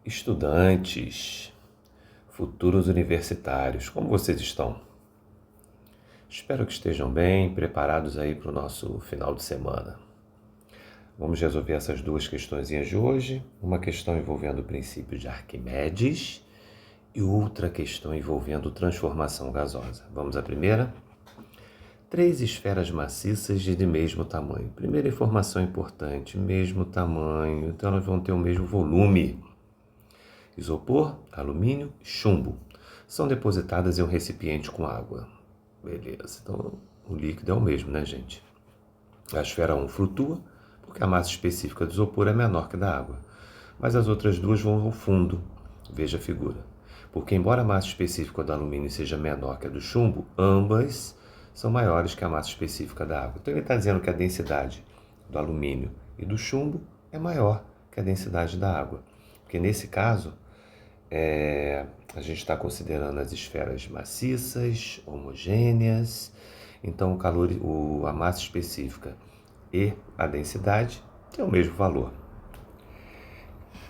Estudantes, futuros universitários, como vocês estão? Espero que estejam bem, preparados aí para o nosso final de semana. Vamos resolver essas duas questõezinhas de hoje, uma questão envolvendo o princípio de Arquimedes e outra questão envolvendo transformação gasosa. Vamos à primeira? 3 esferas maciças de mesmo tamanho. Primeira informação importante, mesmo tamanho, então elas vão ter o mesmo volume. Isopor, alumínio, chumbo. São depositadas em um recipiente com água. Beleza, então o líquido é o mesmo, né, gente? A esfera 1 flutua, porque a massa específica do isopor é menor que da água. Mas as outras duas vão ao fundo. Veja a figura. Porque embora a massa específica do alumínio seja menor que a do chumbo, ambas são maiores que a massa específica da água. Então ele está dizendo que a densidade do alumínio e do chumbo é maior que a densidade da água. Porque nesse caso, a gente está considerando as esferas maciças, homogêneas, então a massa específica e a densidade têm o mesmo valor.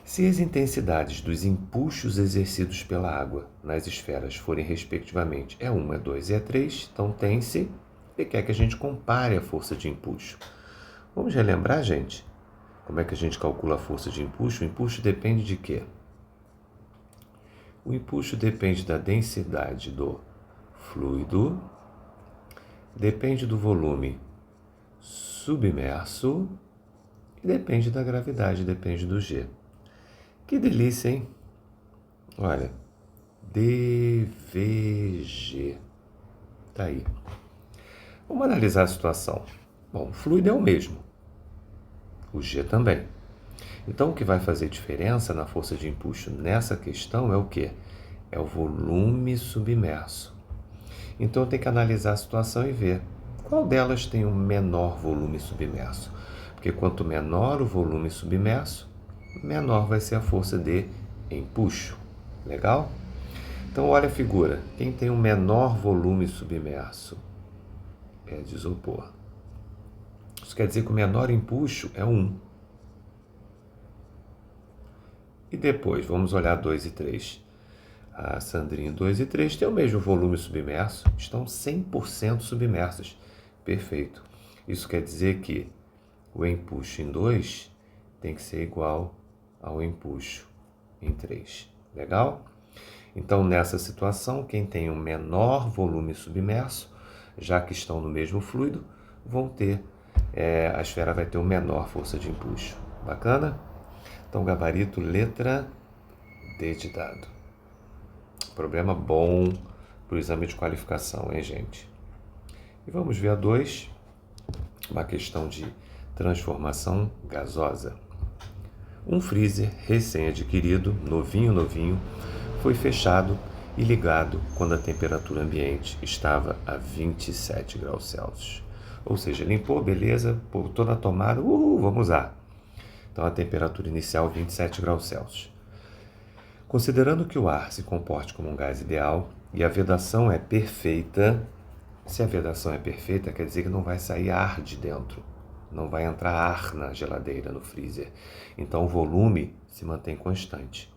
Se as intensidades dos empuxos exercidos pela água nas esferas forem respectivamente E1, E2 e E3, então tem-se e quer que a gente compare a força de empuxo. Vamos relembrar, gente, como é que a gente calcula a força de empuxo? O empuxo depende de quê? O empuxo depende da densidade do fluido, depende do volume submerso e depende da gravidade, depende do G. Que delícia, hein? Olha, dVg. Tá aí. Vamos analisar a situação. Bom, o fluido é o mesmo, o G também. Então, o que vai fazer diferença na força de empuxo nessa questão é o quê? É o volume submerso. Então, eu tenho que analisar a situação e ver qual delas tem o menor volume submerso. Porque quanto menor o volume submerso, menor vai ser a força de empuxo. Legal? Então, olha a figura. Quem tem o menor volume submerso é de isopor. Isso quer dizer que o menor empuxo é 1. E depois, vamos olhar 2 e 3. A Sandrinha 2 e 3 têm o mesmo volume submerso, estão 100% submersas. Perfeito. Isso quer dizer que o empuxo em 2 tem que ser igual ao empuxo em 3. Legal? Então, nessa situação, quem tem o menor volume submerso, já que estão no mesmo fluido, a esfera vai ter o menor força de empuxo. Bacana? Então, gabarito, letra D de dado. Problema bom para o exame de qualificação, hein, gente? E vamos ver a 2, uma questão de transformação gasosa. Um freezer recém-adquirido, novinho, foi fechado e ligado quando a temperatura ambiente estava a 27 graus Celsius. Ou seja, limpou, beleza, botou na tomada, vamos usar. Então, a temperatura inicial 27 graus Celsius. Considerando que o ar se comporte como um gás ideal e a vedação é perfeita, se a vedação é perfeita, quer dizer que não vai sair ar de dentro, não vai entrar ar na geladeira, no freezer. Então, o volume se mantém constante.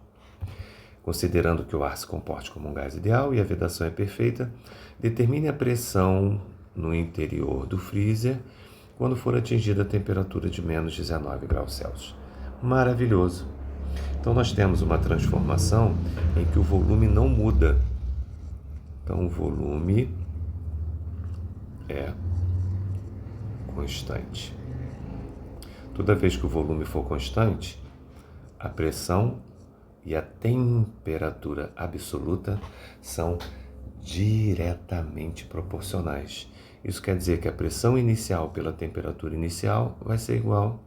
Considerando que o ar se comporte como um gás ideal e a vedação é perfeita, determine a pressão no interior do freezer quando for atingida a temperatura de menos 19 graus Celsius. Maravilhoso! Então, nós temos uma transformação em que o volume não muda. Então, o volume é constante. Toda vez que o volume for constante, a pressão e a temperatura absoluta são diretamente proporcionais. Isso quer dizer que a pressão inicial pela temperatura inicial vai ser igual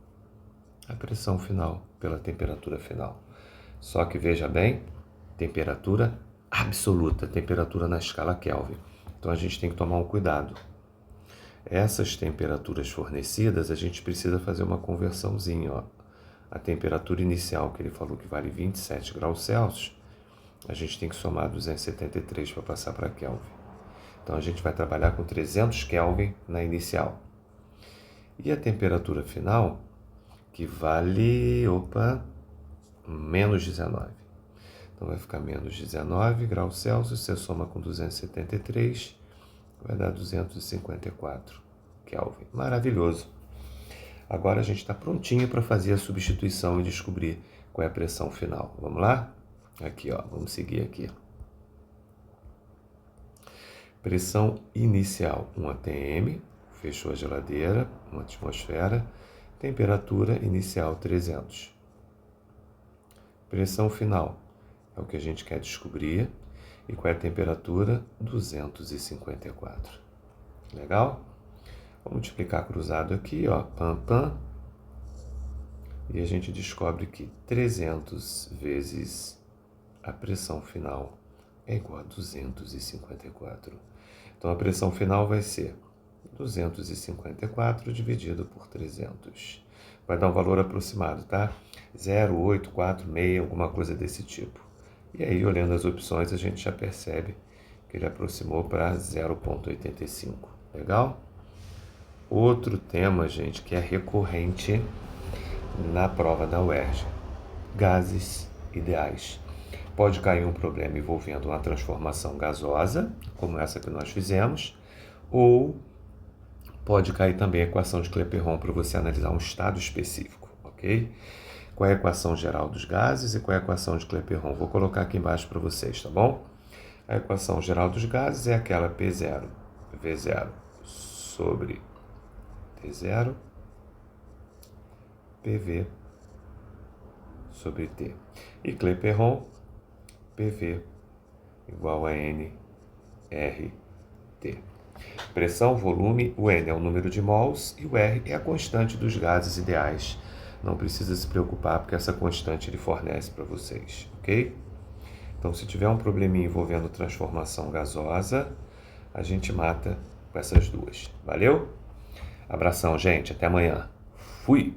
à pressão final pela temperatura final. Só que veja bem, temperatura absoluta, temperatura na escala Kelvin. Então a gente tem que tomar um cuidado. Essas temperaturas fornecidas, a gente precisa fazer uma conversãozinha, ó. A temperatura inicial, que ele falou que vale 27 graus Celsius, a gente tem que somar 273 para passar para Kelvin. Então, a gente vai trabalhar com 300 Kelvin na inicial. E a temperatura final, que vale, menos 19. Então vai ficar menos 19 graus Celsius, você soma com 273, vai dar 254 Kelvin. Maravilhoso. Agora a gente está prontinho para fazer a substituição e descobrir qual é a pressão final. Vamos lá? Aqui, ó, vamos seguir aqui. Pressão inicial, 1 atm, fechou a geladeira, 1 atmosfera. Temperatura inicial, 300. Pressão final, é o que a gente quer descobrir. E qual é a temperatura? 254. Legal? Vou multiplicar cruzado aqui, ó, pam, pam. E a gente descobre que 300 vezes a pressão final é igual a 254. Então, a pressão final vai ser 254 dividido por 300. Vai dar um valor aproximado, tá? 0,846, alguma coisa desse tipo. E aí, olhando as opções, a gente já percebe que ele aproximou para 0,85. Legal? Outro tema, gente, que é recorrente na prova da UERJ. Gases ideais. Pode cair um problema envolvendo uma transformação gasosa, como essa que nós fizemos, ou pode cair também a equação de Clapeyron para você analisar um estado específico, ok? Qual é a equação geral dos gases e qual é a equação de Clapeyron? Vou colocar aqui embaixo para vocês, tá bom? A equação geral dos gases é aquela P0, V0 sobre T0, PV sobre T. E Clapeyron, PV igual a NRT. Pressão, volume, o N é o número de mols e o R é a constante dos gases ideais. Não precisa se preocupar porque essa constante ele fornece para vocês, ok? Então, se tiver um probleminha envolvendo transformação gasosa, a gente mata com essas duas. Valeu? Abração, gente. Até amanhã. Fui!